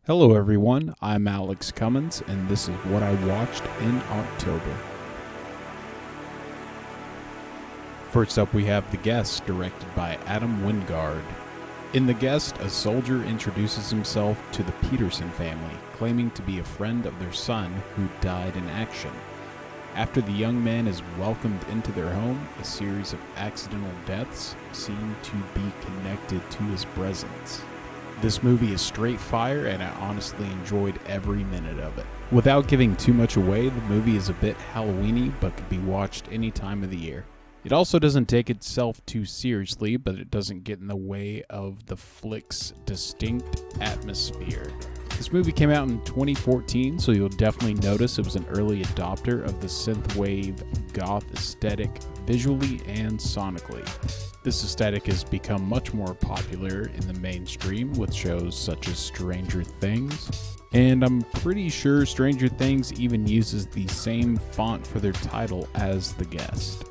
Hello everyone, I'm Alex Cummins, and this is what I watched in October. First up we have The Guest, directed by Adam Wingard. In The Guest, a soldier introduces himself to the Peterson family, claiming to be a friend of their son who died in action. After the young man is welcomed into their home, a series of accidental deaths seem to be connected to his presence. This movie is straight fire, and I honestly enjoyed every minute of it. Without giving too much away, the movie is a bit Halloween-y, but can be watched any time of the year. It also doesn't take itself too seriously, but it doesn't get in the way of the flick's distinct atmosphere. This movie came out in 2014, so you'll definitely notice it was an early adopter of the synthwave goth aesthetic visually and sonically. This aesthetic has become much more popular in the mainstream with shows such as Stranger Things, and I'm pretty sure Stranger Things even uses the same font for their title as The Guest.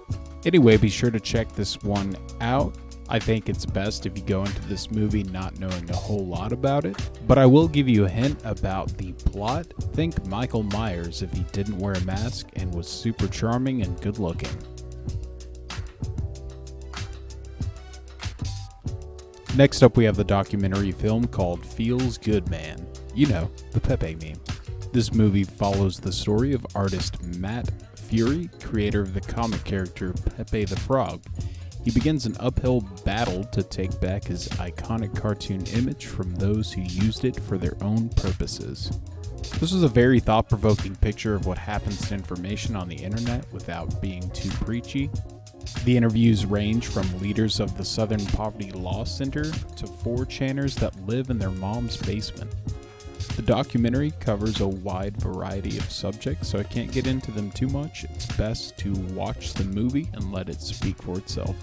Anyway, be sure to check this one out. I think it's best if you go into this movie not knowing a whole lot about it, but I will give you a hint about the plot. Think Michael Myers if he didn't wear a mask and was super charming and good looking. Next up we have the documentary film called Feels Good Man. You know, the Pepe meme. This movie follows the story of artist Matt Fury, creator of the comic character Pepe the Frog. He begins an uphill battle to take back his iconic cartoon image from those who used it for their own purposes. This was a very thought-provoking picture of what happens to information on the internet without being too preachy. The interviews range from leaders of the Southern Poverty Law Center to 4chaners that live in their mom's basement. The documentary covers a wide variety of subjects, so I can't get into them too much. It's best to watch the movie and let it speak for itself.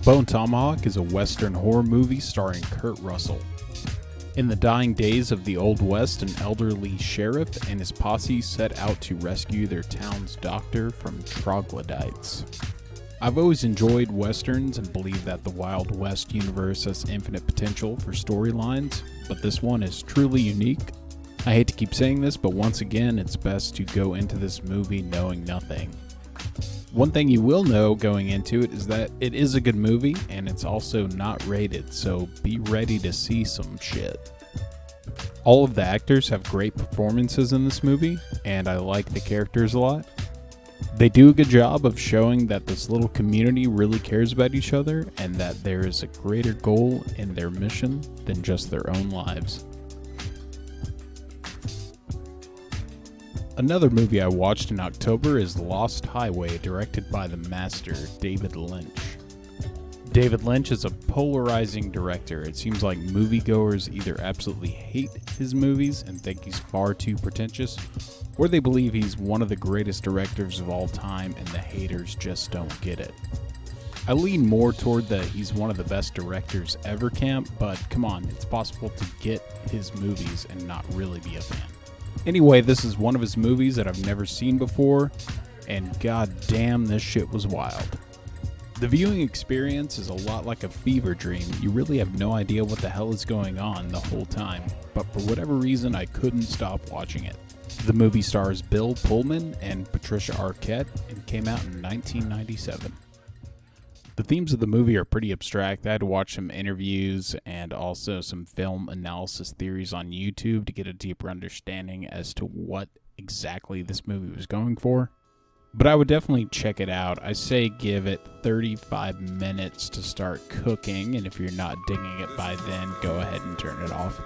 Bone Tomahawk is a Western horror movie starring Kurt Russell. In the dying days of the Old West, an elderly sheriff and his posse set out to rescue their town's doctor from troglodytes. I've always enjoyed westerns and believe that the Wild West universe has infinite potential for storylines, but this one is truly unique. I hate to keep saying this, but once again, it's best to go into this movie knowing nothing. One thing you will know going into it is that it is a good movie, and it's also not rated, so be ready to see some shit. All of the actors have great performances in this movie, and I like the characters a lot. They do a good job of showing that this little community really cares about each other, and that there is a greater goal in their mission than just their own lives. Another movie I watched in October is Lost Highway, directed by the master, David Lynch. David Lynch is a polarizing director. It seems like moviegoers either absolutely hate his movies and think he's far too pretentious, or they believe he's one of the greatest directors of all time and the haters just don't get it. I lean more toward the he's one of the best directors ever camp, but come on, it's possible to get his movies and not really be a fan. Anyway, this is one of his movies that I've never seen before, and god damn, this shit was wild. The viewing experience is a lot like a fever dream. You really have no idea what the hell is going on the whole time, but for whatever reason I couldn't stop watching it. The movie stars Bill Pullman and Patricia Arquette and came out in 1997. The themes of the movie are pretty abstract. I had to watch some interviews and also some film analysis theories on YouTube to get a deeper understanding as to what exactly this movie was going for. But I would definitely check it out. I say give it 35 minutes to start cooking, and if you're not digging it by then, go ahead and turn it off.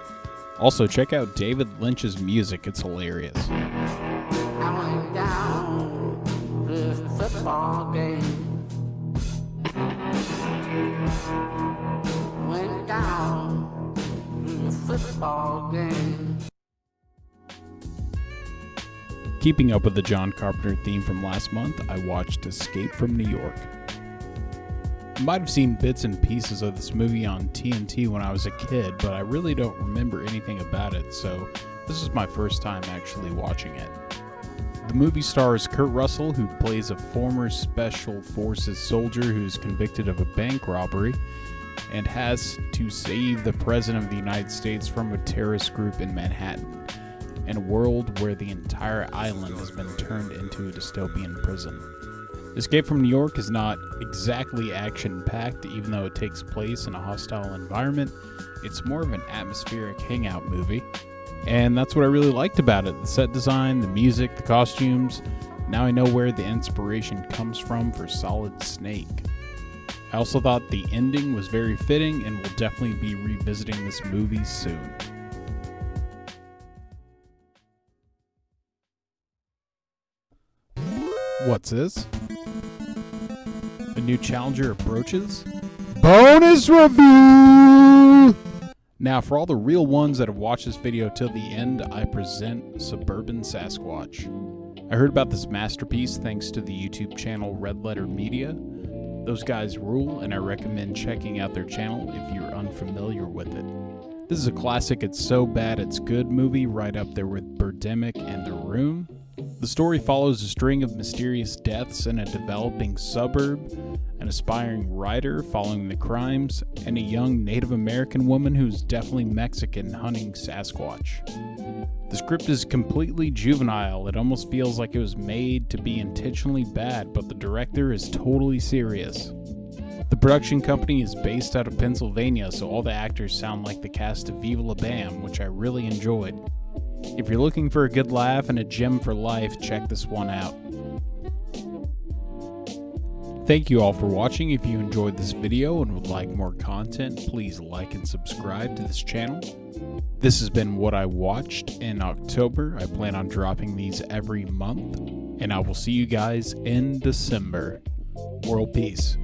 Also, check out David Lynch's music. It's hilarious. I went down to the football game. Went down to the football game. Keeping up with the John Carpenter theme from last month, I watched Escape from New York. You might have seen bits and pieces of this movie on TNT when I was a kid, but I really don't remember anything about it, so this is my first time actually watching it. The movie stars Kurt Russell, who plays a former Special Forces soldier who's convicted of a bank robbery. and has to save the President of the United States from a terrorist group in Manhattan, in a world where the entire island has been turned into a dystopian prison. Escape from New York is not exactly action-packed, even though it takes place in a hostile environment. It's more of an atmospheric hangout movie, and that's what I really liked about it. The set design, the music, the costumes. Now I know where the inspiration comes from for Solid Snake. I also thought the ending was very fitting, and will definitely be revisiting this movie soon. What's this? A new challenger approaches? Bonus review! Now, for all the real ones that have watched this video till the end, I present Suburban Sasquatch. I heard about this masterpiece thanks to the YouTube channel Red Letter Media. Those guys rule, and I recommend checking out their channel if you're unfamiliar with it. This is a classic It's So Bad It's Good movie, right up there with Birdemic and The Room. The story follows a string of mysterious deaths in a developing suburb, an aspiring writer following the crimes, and a young Native American woman who's definitely Mexican hunting Sasquatch. The script is completely juvenile. It almost feels like it was made to be intentionally bad, but the director is totally serious. The production company is based out of Pennsylvania, so all the actors sound like the cast of Viva La Bam, which I really enjoyed. If you're looking for a good laugh and a gem for life, check this one out. Thank you all for watching. If you enjoyed this video and would like more content, please like and subscribe to this channel. This has been what I watched in October. I plan on dropping these every month, and I will see you guys in December. World peace.